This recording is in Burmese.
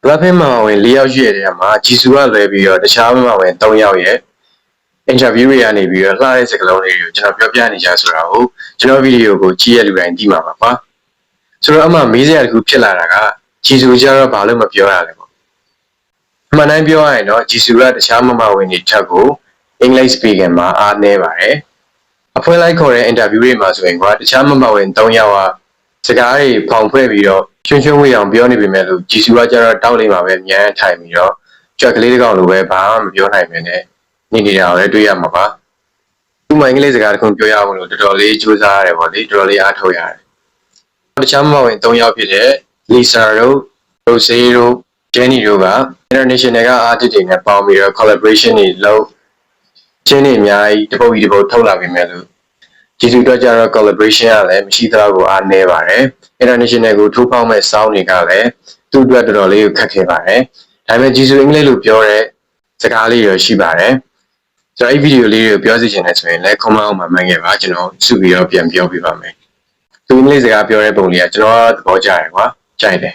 Blackpink မှာဝင်၄ယောက်ရှိတဲ့နေရာမှာဂျီဆူကလွဲပြီးတော့တခြားမှာဝင်၃ယောက်ရဲ့ interview တွေကနေပြီးတော့လှတဲ့စကားလုံးလေးတွေကိုကျွန်တော်ပြောပြနေကြဆိုတာကိုကျွန်တော်ဗီဒီယိုကိုကြည့်ရလူတိုင်းသိမှာပါကွာဆိုတော့အမှမေးစရာတစ်ခုဖြစ်လာတာကဂျီဆူကျတော့ဘာလို့မပြောရလဲပေါ့အမှန်တိုင်းပြောရရင်တော့ဂျီဆူကတခြားမမဝင်တွေထက်ကို English speaking မှာအားနည်းပါတယ်အဖွင့်လိုက်ခေါ်တဲ့ interview တွေမှာဆိုရင်ကွာတခြားမမဝင်၃ယောက်ကစကားတွေဖောင်ဖွဲ့ပြီးတော့ချွန်းချွန်းဝေးအောင်ပြောနေပေမဲ့လို့ဂျီဆူကကျတော့တောက်လိမ့်မှာပဲမြန်ထိုင်ပြီးတော့ကြွက်ကလေးတစ်ကောင်လိုပဲဘာမှမပြောနိုင်ပဲနဲ့နေနေတာကိုလည်းတွေ့ရမှာပါသူ့မှာအင်္ဂလိပ်စကားတစ်ခုပြောရအောင်လို့တော်တော်လေးစူးစမ်းရတယ်ပေါ့လေတော်တော်လေးအားထုတ်ရတယ်တခြားမဝင်၃ယောက်ဖြစ်တဲ့ Lisa တို့ Rose တို့ Jennie တို့က international က artist တွေနဲ့ပေါင်းပြီးတော့ collaboration တွေလုပ်ချင်းတွေအများကြီးတစ်ပုတ်ကြီးတစ်ပုတ်ထုတ်လာပြီမဲ့လို့ဂျီဆူတို့ကြတော့ collaboration ကလည်းမရှိသလောက်ကိုအားနည်းပါတယ် international ကိုထိုးဖောက်မဲ့ sound တွေကလည်းသူ့အတွက်တော်တော်လေးကိုခက်ခဲပါတယ်ဒါပေမဲ့ဂျီဆူအင်္ဂလိပ်လိုပြောတဲ့စကားလေးတွေရှိပါတယ်ဆိုတော့အဲ့ဗီဒီယိုလေးတွေကိုပြောစီချင်တယ်ဆိုရင်လည်း comment အောက်မှာမှတ်ခဲ့ပါကျွန်တော်စုပြီးတော့ပြန်ပြောပြပါမယ်သူအင်္ဂလိပ်စကားပြောတဲ့ပုံလေးကကျွန်တော်သဘောကျတယ်ကွာကြိုက်တယ်